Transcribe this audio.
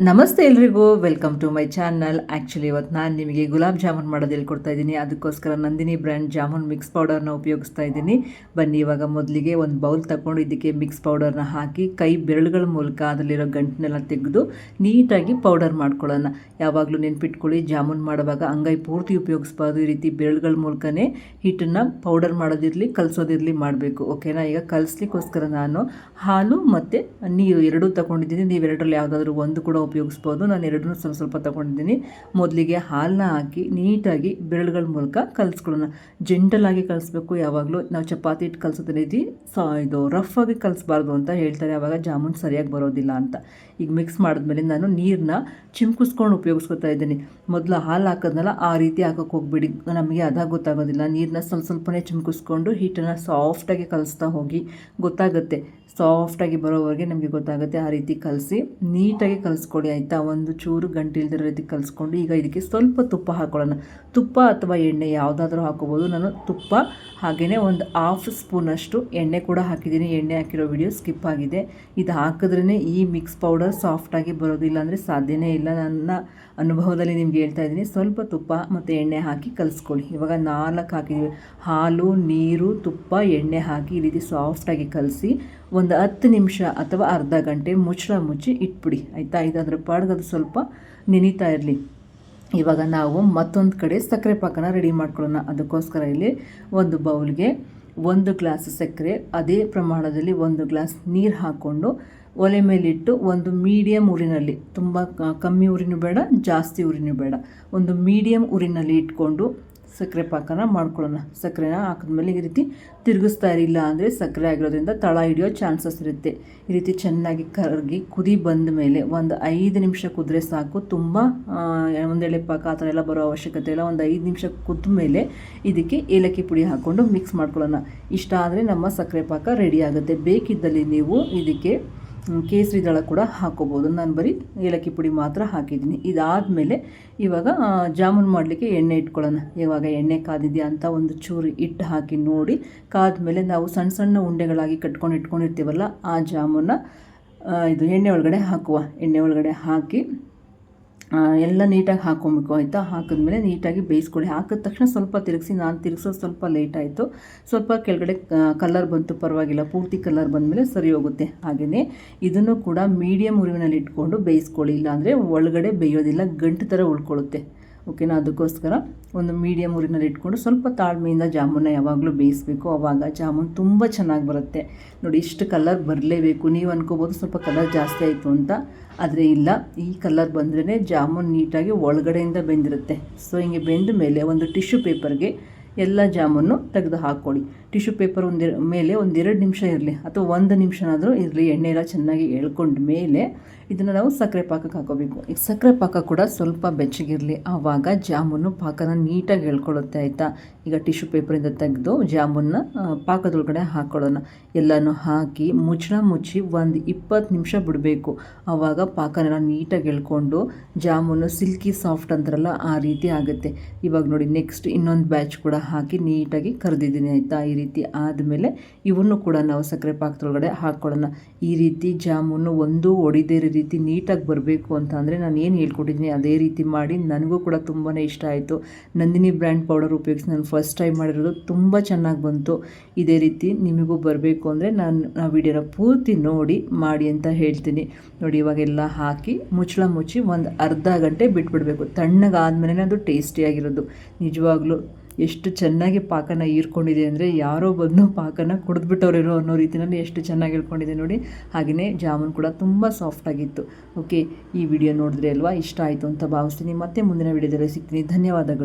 ನಮಸ್ತೆ ಎಲ್ರಿಗೂ, welcome to my channel. Actually ಇವತ್ತು ನಾನು ನಿಮಗೆ ಗುಲಾಬ್ ಜಾಮೂನ್ ಮಾಡೋದು ಹೇಳ್ಕೊಡ್ತಾ ಇದ್ದೀನಿ. ಅದಕ್ಕೋಸ್ಕರ ನಂದಿನಿ ಬ್ರ್ಯಾಂಡ್ ಜಾಮೂನ್ ಮಿಕ್ಸ್ ಪೌಡರ್ನ ಉಪಯೋಗಿಸ್ತಾ ಇದ್ದೀನಿ. ಬನ್ನಿ, ಇವಾಗ ಮೊದಲಿಗೆ ಒಂದು ಬೌಲ್ ತಗೊಂಡು ಇದಕ್ಕೆ ಮಿಕ್ಸ್ ಪೌಡರ್ನ ಹಾಕಿ ಕೈ ಬೆರಳುಗಳ ಮೂಲಕ ಅದರಲ್ಲಿರೋ ಗಂಟನ್ನೆಲ್ಲ ತೆಗೆದು ನೀಟಾಗಿ ಪೌಡರ್ ಮಾಡ್ಕೊಳ್ಳೋಣ. ಯಾವಾಗಲೂ ನೆನ್ಪಿಟ್ಕೊಳ್ಳಿ, ಜಾಮೂನ್ ಮಾಡುವಾಗ ಅಂಗೈ ಪೂರ್ತಿ ಉಪಯೋಗಿಸ್ಬಾರ್ದು. ಈ ರೀತಿ ಬೆರಳುಗಳ ಮೂಲಕನೇ ಹಿಟ್ಟನ್ನು ಪೌಡರ್ ಮಾಡೋದಿರಲಿ ಕಲಿಸೋದಿರಲಿ ಮಾಡಬೇಕು. ಓಕೆನಾ? ಈಗ ಕಲಿಸ್ಲಿಕ್ಕೋಸ್ಕರ ನಾನು ಹಾಲು ಮತ್ತು ನೀರು ಎರಡೂ ತಗೊಂಡಿದ್ದೀನಿ. ನೀವು ಎರಡರಲ್ಲಿ ಯಾವುದಾದ್ರೂ ಒಂದು ಕೂಡ ಉಪಯೋಗಿಸ್ಬೋದು. ನಾನು ಎರಡನ್ನೂ ಸ್ವಲ್ಪ ಸ್ವಲ್ಪ ತಗೊಂಡಿದ್ದೀನಿ. ಮೊದಲಿಗೆ ಹಾಲನ್ನ ಹಾಕಿ ನೀಟಾಗಿ ಬೆರಳುಗಳ ಮೂಲಕ ಕಲಿಸ್ಕೊಳ್ಳೋಣ. ಜೆಂಟಲಾಗಿ ಕಲಿಸ್ಬೇಕು. ಯಾವಾಗಲೂ ನಾವು ಚಪಾತಿ ಹಿಟ್ಟು ಕಲಿಸೋದ ರೀತಿ ಇದು ರಫ್ ಆಗಿ ಕಲಿಸ್ಬಾರ್ದು ಅಂತ ಹೇಳ್ತಾರೆ, ಆವಾಗ ಜಾಮೂನ್ ಸರಿಯಾಗಿ ಬರೋದಿಲ್ಲ ಅಂತ. ಈಗ ಮಿಕ್ಸ್ ಮಾಡಿದ್ಮೇಲೆ ನಾನು ನೀರನ್ನ ಚಿಮ್ಕಿಸ್ಕೊಂಡು ಉಪಯೋಗಿಸ್ಕೊತಾ ಇದ್ದೀನಿ. ಮೊದಲು ಹಾಲು ಹಾಕೋದ್ನಲ್ಲ ಆ ರೀತಿ ಹಾಕೋಕ್ಕೆ ಹೋಗ್ಬಿಡಿ, ನಮಗೆ ಅದಾಗ ಗೊತ್ತಾಗೋದಿಲ್ಲ. ನೀರನ್ನ ಸ್ವಲ್ಪ ಸ್ವಲ್ಪನೇ ಚಿಮ್ಕಿಸ್ಕೊಂಡು ಹಿಟ್ಟನ್ನು ಸಾಫ್ಟಾಗಿ ಕಲಿಸ್ತಾ ಹೋಗಿ. ಗೊತ್ತಾಗುತ್ತೆ, ಸಾಫ್ಟಾಗಿ ಬರೋವರೆಗೆ ನಮಗೆ ಗೊತ್ತಾಗುತ್ತೆ. ಆ ರೀತಿ ಕಲಸಿ ನೀಟಾಗಿ ಕಲಿಸ್ಕೊಡಿ, ಆಯಿತಾ? ಒಂದು ಚೂರು ಗಂಟಿಲ್ದಿರೋ ರೀತಿ ಕಲಿಸ್ಕೊಂಡು ಈಗ ಇದಕ್ಕೆ ಸ್ವಲ್ಪ ತುಪ್ಪ ಹಾಕ್ಕೊಳ್ಳೋಣ. ತುಪ್ಪ ಅಥವಾ ಎಣ್ಣೆ ಯಾವುದಾದ್ರೂ ಹಾಕೋಬೋದು. ನಾನು ತುಪ್ಪ ಹಾಗೆಯೇ ಒಂದು 1/2 ಸ್ಪೂನಷ್ಟು ಎಣ್ಣೆ ಕೂಡ ಹಾಕಿದ್ದೀನಿ. ಎಣ್ಣೆ ಹಾಕಿರೋ ವಿಡಿಯೋ ಸ್ಕಿಪ್ ಆಗಿದೆ. ಇದು ಹಾಕಿದ್ರೇ ಈ ಮಿಕ್ಸ್ ಪೌಡರ್ ಸಾಫ್ಟಾಗಿ ಬರೋದಿಲ್ಲ ಅಂದರೆ ಸಾಧ್ಯನೇ ಇಲ್ಲ. ನನ್ನ ಅನುಭವದಲ್ಲಿ ನಿಮ್ಗೆ ಹೇಳ್ತಾ ಇದ್ದೀನಿ. ಸ್ವಲ್ಪ ತುಪ್ಪ ಮತ್ತು ಎಣ್ಣೆ ಹಾಕಿ ಕಲಿಸ್ಕೊಳ್ಳಿ. ಇವಾಗ 4 ಹಾಕಿದ್ದೀವಿ. ಹಾಲು, ನೀರು, ತುಪ್ಪ, ಎಣ್ಣೆ ಹಾಕಿ ಈ ರೀತಿ ಸಾಫ್ಟಾಗಿ ಕಲಸಿ ಒಂದು 10 ನಿಮಿಷ ಅಥವಾ ಅರ್ಧ ಗಂಟೆ ಮುಚ್ಚಿ ಇಟ್ಬಿಡಿ, ಆಯಿತಾ? ಇದರ ಪಾಡ್ಗೆ ಅದು ಸ್ವಲ್ಪ ನೆನೀತಾ ಇರಲಿ. ಇವಾಗ ನಾವು ಮತ್ತೊಂದು ಕಡೆ ಸಕ್ಕರೆ ಪಾಕನ ರೆಡಿ ಮಾಡ್ಕೊಳ್ಳೋಣ. ಅದಕ್ಕೋಸ್ಕರ ಇಲ್ಲಿ ಒಂದು ಬೌಲ್ಗೆ 1 ಗ್ಲಾಸ್ ಸಕ್ಕರೆ, ಅದೇ ಪ್ರಮಾಣದಲ್ಲಿ 1 ಗ್ಲಾಸ್ ನೀರು ಹಾಕ್ಕೊಂಡು ಒಲೆ ಮೇಲಿಟ್ಟು ಒಂದು ಮೀಡಿಯಮ್ ಉರಿನಲ್ಲಿ, ತುಂಬ ಕಮ್ಮಿ ಉರಿನೂ ಬೇಡ ಜಾಸ್ತಿ ಉರಿನೂ ಬೇಡ, ಒಂದು ಮೀಡಿಯಮ್ ಉರಿನಲ್ಲಿ ಇಟ್ಕೊಂಡು ಸಕ್ಕರೆ ಪಾಕನ ಮಾಡ್ಕೊಳ್ಳೋಣ. ಸಕ್ಕರೆನ ಹಾಕಿದ್ಮೇಲೆ ಈ ರೀತಿ ತಿರುಗಿಸ್ತಾ ಇರಲಿಲ್ಲ ಅಂದರೆ ಸಕ್ಕರೆ ಆಗಿರೋದ್ರಿಂದ ತಳ ಹಿಡಿಯೋ ಚಾನ್ಸಸ್ ಇರುತ್ತೆ. ಈ ರೀತಿ ಚೆನ್ನಾಗಿ ಕರಗಿ ಕುದಿ ಬಂದ ಮೇಲೆ ಒಂದು 5 ನಿಮಿಷ ಕುದ್ರೆ ಸಾಕು. ತುಂಬ ಒಂದೆಳೆ ಪಾಕ ಆ ಥರ ಎಲ್ಲ ಬರೋ ಅವಶ್ಯಕತೆ ಇಲ್ಲ. ಒಂದು 5 ನಿಮಿಷ ಕುದ್ದ ಮೇಲೆ ಇದಕ್ಕೆ ಏಲಕ್ಕಿ ಪುಡಿ ಹಾಕ್ಕೊಂಡು ಮಿಕ್ಸ್ ಮಾಡ್ಕೊಳ್ಳೋಣ. ಇಷ್ಟ ಆದರೆ ನಮ್ಮ ಸಕ್ಕರೆ ಪಾಕ ರೆಡಿ ಆಗುತ್ತೆ. ಬೇಕಿದ್ದಲ್ಲಿ ನೀವು ಇದಕ್ಕೆ ಕೇಸರಿ ದಳ ಕೂಡ ಹಾಕೋಬೋದು. ನಾನು ಬರೀ ಏಲಕ್ಕಿ ಪುಡಿ ಮಾತ್ರ ಹಾಕಿದ್ದೀನಿ. ಇದಾದಮೇಲೆ ಇವಾಗ ಜಾಮೂನ್ ಮಾಡಲಿಕ್ಕೆ ಎಣ್ಣೆ ಇಟ್ಕೊಳ್ಳೋಣ. ಇವಾಗ ಎಣ್ಣೆ ಕಾದಿದೆಯಾ ಅಂತ ಒಂದು ಚೂರು ಹಿಟ್ಟು ಹಾಕಿ ನೋಡಿ. ಕಾದ್ಮೇಲೆ ನಾವು ಸಣ್ಣ ಸಣ್ಣ ಉಂಡೆಗಳಾಗಿ ಇಟ್ಕೊಂಡಿರ್ತೀವಲ್ಲ, ಆ ಜಾಮೂನ ಇದು ಎಣ್ಣೆ ಒಳಗಡೆ ಹಾಕುವ. ಎಣ್ಣೆ ಒಳಗಡೆ ಹಾಕಿ ಎಲ್ಲ ನೀಟಾಗಿ ಹಾಕ್ಕೊಬೇಕು, ಆಯಿತಾ? ಹಾಕಿದ್ಮೇಲೆ ನೀಟಾಗಿ ಬೇಯಿಸ್ಕೊಳ್ಳಿ. ಹಾಕಿದ ತಕ್ಷಣ ಸ್ವಲ್ಪ ತಿರುಗಿಸಿ. ನಾನು ತಿರುಗಿಸೋದು ಸ್ವಲ್ಪ ಲೇಟ್ ಆಯಿತು. ಸ್ವಲ್ಪ ಕೆಳಗಡೆ ಕಲರ್ ಬಂತು, ಪರವಾಗಿಲ್ಲ. ಪೂರ್ತಿ ಕಲರ್ ಬಂದಮೇಲೆ ಸರಿ ಹೋಗುತ್ತೆ. ಹಾಗೆಯೇ ಇದನ್ನು ಕೂಡ ಮೀಡಿಯಮ್ ಉರಿವಿನಲ್ಲಿ ಇಟ್ಕೊಂಡು ಬೇಯಿಸ್ಕೊಳ್ಳಿ, ಇಲ್ಲಾಂದರೆ ಒಳಗಡೆ ಬೇಯೋದಿಲ್ಲ, ಗಂಟು ಥರ ಉಳ್ಕೊಳ್ಳುತ್ತೆ. ಓಕೆನಾ? ಅದಕ್ಕೋಸ್ಕರ ಒಂದು ಮೀಡಿಯಮ್ ಉರಿನಲ್ಲಿ ಇಟ್ಕೊಂಡು ಸ್ವಲ್ಪ ತಾಳ್ಮೆಯಿಂದ ಜಾಮೂನ ಯಾವಾಗಲೂ ಬೇಯಿಸಬೇಕು. ಆವಾಗ ಜಾಮೂನ್ ತುಂಬ ಚೆನ್ನಾಗಿ ಬರುತ್ತೆ. ನೋಡಿ, ಇಷ್ಟು ಕಲರ್ ಬರಲೇಬೇಕು. ನೀವು ಅನ್ಕೋಬೋದು ಸ್ವಲ್ಪ ಕಲರ್ ಜಾಸ್ತಿ ಆಯಿತು ಅಂತ, ಆದರೆ ಇಲ್ಲ, ಈ ಕಲರ್ ಬಂದ್ರೇ ಜಾಮೂನ್ ನೀಟಾಗಿ ಒಳಗಡೆಯಿಂದ ಬೆಂದಿರುತ್ತೆ. ಸೊ ಹಿಂಗೆ ಬೆಂದ ಮೇಲೆ ಒಂದು ಟಿಶ್ಯೂ ಪೇಪರ್ಗೆ ಎಲ್ಲ ಜಾಮೂನು ತೆಗೆದು ಹಾಕ್ಕೊಳ್ಳಿ. ಟಿಶ್ಯೂ ಪೇಪರ್ ಮೇಲೆ ಒಂದು 2 ನಿಮಿಷ ಇರಲಿ ಅಥವಾ 1 ನಿಮಿಷನಾದರೂ ಇರಲಿ. ಎಣ್ಣೆ ಎಲ್ಲ ಚೆನ್ನಾಗಿ ಎಳ್ಕೊಂಡ ಮೇಲೆ ಇದನ್ನು ನಾವು ಸಕ್ಕರೆ ಪಾಕಕ್ಕೆ ಹಾಕೋಬೇಕು. ಈ ಸಕ್ಕರೆ ಪಾಕ ಕೂಡ ಸ್ವಲ್ಪ ಬೆಚ್ಚಗಿರಲಿ, ಆವಾಗ ಜಾಮೂನು ಪಾಕನ ನೀಟಾಗಿ ಎಳ್ಕೊಳ್ಳುತ್ತೆ, ಆಯಿತಾ? ಈಗ ಟಿಶ್ಯೂ ಪೇಪರಿಂದ ತೆಗೆದು ಜಾಮೂನ್ನ ಪಾಕದೊಳಗಡೆ ಹಾಕ್ಕೊಳ್ಳೋಣ. ಎಲ್ಲನೂ ಹಾಕಿ ಮುಚ್ಚಿ ಒಂದು 20 ನಿಮಿಷ ಬಿಡಬೇಕು. ಆವಾಗ ಪಾಕನೆಲ್ಲ ನೀಟಾಗಿ ಎಳ್ಕೊಂಡು ಜಾಮೂನು ಸಿಲ್ಕಿ ಸಾಫ್ಟ್ ಅಂತಾರಲ್ಲ, ಆ ರೀತಿ ಆಗುತ್ತೆ. ಇವಾಗ ನೋಡಿ, ನೆಕ್ಸ್ಟ್ ಇನ್ನೊಂದು ಬ್ಯಾಚ್ ಕೂಡ ಹಾಕಿ ನೀಟಾಗಿ ಕರೆದಿದ್ದೀನಿ, ಆಯಿತಾ? ಈ ರೀತಿ ಆದಮೇಲೆ ಇವನ್ನು ಕೂಡ ನಾವು ಸಕ್ಕರೆ ಪಾಕದೊಳಗಡೆ ಹಾಕ್ಕೊಳ್ಳೋಣ. ಈ ರೀತಿ ಜಾಮೂನು ಒಂದು ಒಡಿದೇ ರೀತಿ ನೀಟಾಗಿ ಬರಬೇಕು ಅಂತ ಅಂದರೆ ನಾನು ಏನು ಹೇಳ್ಕೊಟ್ಟಿದ್ದೀನಿ ಅದೇ ರೀತಿ ಮಾಡಿ. ನನಗೂ ಕೂಡ ತುಂಬಾ ಇಷ್ಟ ಆಯಿತು. ನಂದಿನಿ ಬ್ರ್ಯಾಂಡ್ ಪೌಡರ್ ಉಪಯೋಗಿಸಿ ನಾನು ಫಸ್ಟ್ ಟೈಮ್ ಮಾಡಿರೋದು, ತುಂಬ ಚೆನ್ನಾಗಿ ಬಂತು. ಇದೇ ರೀತಿ ನಿಮಗೂ ಬರಬೇಕು ಅಂದರೆ ನಾನು ವಿಡಿಯೋನ ಪೂರ್ತಿ ನೋಡಿ ಮಾಡಿ ಅಂತ ಹೇಳ್ತೀನಿ. ನೋಡಿ, ಇವಾಗೆಲ್ಲ ಹಾಕಿ ಮುಚ್ಚಿ ಒಂದು ಅರ್ಧ ಗಂಟೆ ಬಿಟ್ಬಿಡಬೇಕು. ತಣ್ಣಗಾದ್ಮೇಲೆ ಅದು ಟೇಸ್ಟಿಯಾಗಿರೋದು. ನಿಜವಾಗ್ಲೂ ಎಷ್ಟು ಚೆನ್ನಾಗಿ ಪಾಕನ ಹೀರ್ಕೊಂಡಿದೆ ಅಂದರೆ ಯಾರೋ ಬಂದು ಪಾಕನ ಕುಡಿದ್ಬಿಟ್ಟವ್ರೇನೋ ಅನ್ನೋ ರೀತಿಯಲ್ಲಿ ಎಷ್ಟು ಚೆನ್ನಾಗಿ ಹೇಳ್ಕೊಂಡಿದೆ ನೋಡಿ. ಹಾಗೆಯೇ ಜಾಮೂನ್ ಕೂಡ ತುಂಬ ಸಾಫ್ಟಾಗಿತ್ತು. ಓಕೆ, ಈ ವಿಡಿಯೋ ನೋಡಿದ್ರೆ ಅಲ್ವಾ ಇಷ್ಟ ಆಯಿತು ಅಂತ ಭಾವಿಸ್ತೀನಿ. ಮತ್ತೆ ಮುಂದಿನ ವಿಡಿಯೋದಲ್ಲಿ ಸಿಗ್ತೀನಿ. ಧನ್ಯವಾದಗಳು.